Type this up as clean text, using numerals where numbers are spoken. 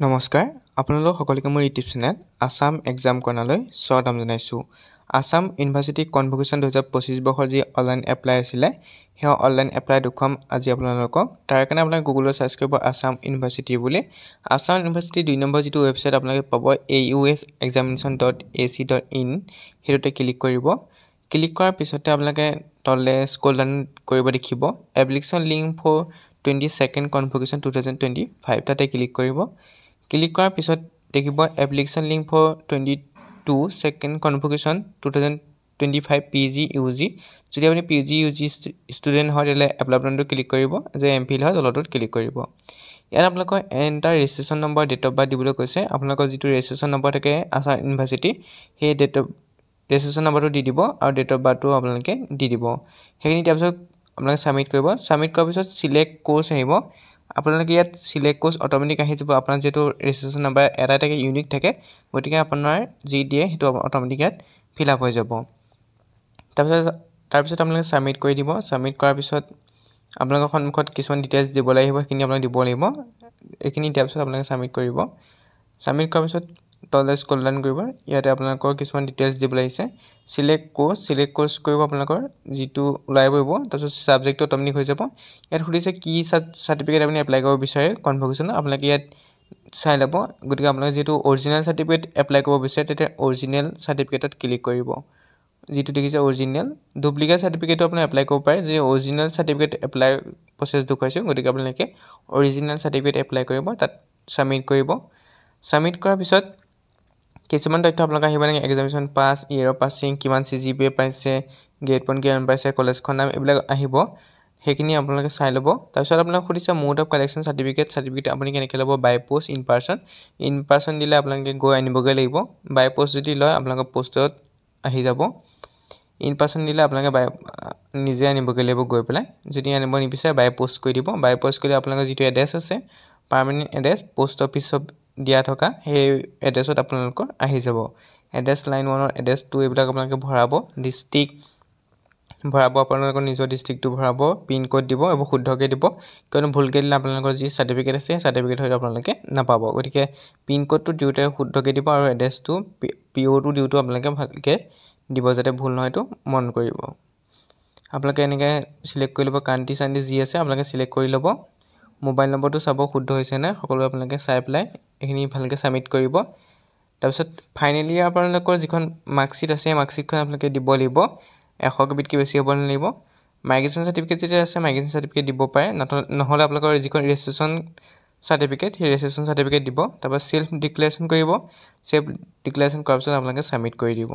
নমস্কাৰ আপোনালোক সকলোকে মোৰ ইউটিউব চেনেল আসাম এক্সাম কৰ্ণাৰলৈ স্বাগতম জনাইছোঁ। আসাম ইউনিভাৰ্চিটি কনভোকেশ্যন 2025 বৰ্ষৰ যি অনলাইন এপ্লাই আছিলে সেই অনলাইন এপ্লাই দেখুৱাম আজি আপোনালোকক। তাৰ কাৰণে আপোনালোকে গুগলত চাৰ্চ কৰিব আসাম ইউনিভাৰ্চিটি বুলি। আসাম ইউনিভাৰ্চিটি 2 নম্বৰ যিটো ৱেবছাইট আপোনালোকে পাব ausexamination.ac.in সেইটোতে ক্লিক কৰিব। ক্লিক কৰাৰ পিছতে আপোনালোকে তললৈ স্ক্ৰল ডাউন কৰিব দেখিব application link for 22nd convocation 2025 তাতে ক্লিক কৰিব। ক্লিক কৰাৰ পিছত দেখিব application link for 22nd convocation 2025 PG UG যদি আপুনি PG UG ষ্টুডেণ্ট হয় তেতিয়াহ'লে এপ্লাই বাটনটো ক্লিক কৰিব, যে এমফিল হয় তলটোত ক্লিক কৰিব। ইয়াত আপোনালোকৰ enter registration number date of birth দিবলৈ কৈছে। আপোনালোকৰ যিটো ৰেজিষ্ট্ৰেশ্যন নম্বৰ থাকে আসাম ইউনিভাৰ্চিটি সেই ৰেজিষ্ট্ৰেশ্যন নম্বৰটো দি দিব আৰু ডেট অফ বাৰ্থটো আপোনালোকে দি দিব। সেইখিনি তাৰপিছত আপোনালোকে ছাবমিট কৰিব। ছাবমিট কৰাৰ পিছত চিলেক্ট কোৰ্চ আহিব। আপোনালোকে ইয়াত চিলেক্ট কোৰ্চ অট'মেটিক আহি যাব। আপোনাৰ যিহেতু ৰেজিষ্ট্ৰেশ্যন নম্বৰ এটা এটাকৈ ইউনিক থাকে গতিকে আপোনাৰ যি দিয়ে সেইটো অট'মেটিক ইয়াত ফিল আপ হৈ যাব। তাৰপিছত আপোনালোকে ছাবমিট কৰি দিব। ছাবমিট কৰাৰ পিছত আপোনালোকৰ সন্মুখত কিছুমান ডিটেইলছ দিব লাগিব, সেইখিনি আপোনালোকে দিব লাগিব। এইখিনি দিয়াৰ পিছত আপোনালোকে ছাবমিট কৰিব। ছাবমিট কৰাৰ পিছত তললৈ স্ক্ৰল ডাউন কৰিব। ইয়াতে আপোনালোকৰ কিছুমান ডিটেইলছ দিবলৈ আহিছে। চিলেক্ট কোৰ্চ কৰিব আপোনালোকৰ যিটো ওলাই পৰিব। তাৰপিছত ছাবজেক্টটো অট'মেটিক হৈ যাব। ইয়াত সুধিছে কি চাৰ্টিফিকেট আপুনি এপ্লাই কৰিব বিচাৰে কনভোকেশ্যনত, আপোনালোকে ইয়াত চাই ল'ব। গতিকে আপোনালোকে যিটো অৰিজিনেল চাৰ্টিফিকেট এপ্লাই কৰিব বিচাৰে তেতিয়া অৰিজিনেল চাৰ্টিফিকেটত ক্লিক কৰিব। যিটো দেখিছে অৰিজিনেল, ডুপ্লিকেট চাৰ্টিফিকেটো আপুনি এপ্লাই কৰিব পাৰে। যে অৰিজিনেল চাৰ্টিফিকেট এপ্লাই প্ৰচেছ দেখুৱাইছোঁ গতিকে আপোনালোকে অৰিজিনেল চাৰ্টিফিকেট এপ্লাই কৰিব, তাত ছাবমিট কৰিব। ছাবমিট কৰাৰ পিছত কিছুমান তথ্য আপোনালোকে আহিব লাগে, examination pass, year of passing, কিমান CGPA পাইছে, গ্ৰেড পইণ্ট কিমান পাইছে, কলেজখন নাম, এইবিলাক আহিব। সেইখিনি আপোনালোকে চাই ল'ব। তাৰপিছত আপোনালোকে সুধিছে মোড অফ কালেকশ্যন চাৰ্টিফিকেট আপুনি কেনেকৈ ল'ব, বাই পষ্ট, ইন পাৰ্চন দিলে আপোনালোকে গৈ আনিবগৈ লাগিব। বাই পষ্ট যদি লয় আপোনালোকৰ পষ্টত আহি যাব। ইন পাৰ্চন দিলে আপোনালোকে নিজে আনিবগৈ লাগিব গৈ পেলাই। যদি আনিব নিবিচাৰে বাই পষ্ট কৰি দিব। বাই পষ্ট কৰিলে আপোনালোকৰ যিটো এড্ৰেছ আছে পাৰ্মানেণ্ট এড্ৰেছ পোষ্ট অফিচত দিয়া থকা সেই এড্ৰেছত আপোনালোকৰ আহি যাব। এড্ৰেছ লাইন 1 এড্ৰেছ 2 এইবিলাক আপোনালোকে ভৰাব। ডিষ্ট্ৰিক্ট ভৰাব, আপোনালোকৰ নিজৰ ডিষ্ট্ৰিক্টটো ভৰাব, পিন ক'ড দিব, এইবোৰ শুদ্ধকৈ দিব। কিয়নো ভুলকৈ দিলে আপোনালোকৰ যি চাৰ্টিফিকেট আছে চাৰ্টিফিকেট হয়তো আপোনালোকে নাপাব। গতিকে পিন ক'ডটো দিওঁতে শুদ্ধকৈ দিব আৰু এড্ৰেছটো POটো দিওঁতে আপোনালোকে ভালকৈ দিব যাতে ভুল নহয়তো মন কৰিব। আপোনালোকে এনেকৈ চিলেক্ট কৰি ল'ব। কাণ্ট্ৰি যি আছে আপোনালোকে চিলেক্ট কৰি ল'ব। মোবাইল নম্বৰটো চাব শুদ্ধ হৈছে নাই, সকলোৱে আপোনালোকে চাই পেলাই এইখিনি ভালকৈ ছাবমিট কৰিব। তাৰপিছত ফাইনেলি আপোনালোকৰ যিখন মাৰ্কশ্বিট আছে সেই মাৰ্কশ্বিটখন আপোনালোকে দিব লাগিব। 100 কপিতকৈ বেছি হ'ব নালাগিব। মাইগ্ৰেশ্যন চাৰ্টিফিকেট যেতিয়া আছে মাইগ্ৰেশ্যন চাৰ্টিফিকেট দিব পাৰে, নহ'লে আপোনালোকৰ যিখন ৰেজিষ্ট্ৰেশ্যন চাৰ্টিফিকেট সেই ৰেজিষ্ট্ৰেশ্যন চাৰ্টিফিকেট দিব। তাৰপৰা চেল্ফ ডিক্লেৰেশ্যন কৰিব। চেল্ফ ডিক্লেৰেশ্যন কৰাৰ পিছত আপোনালোকে ছাবমিট কৰি দিব।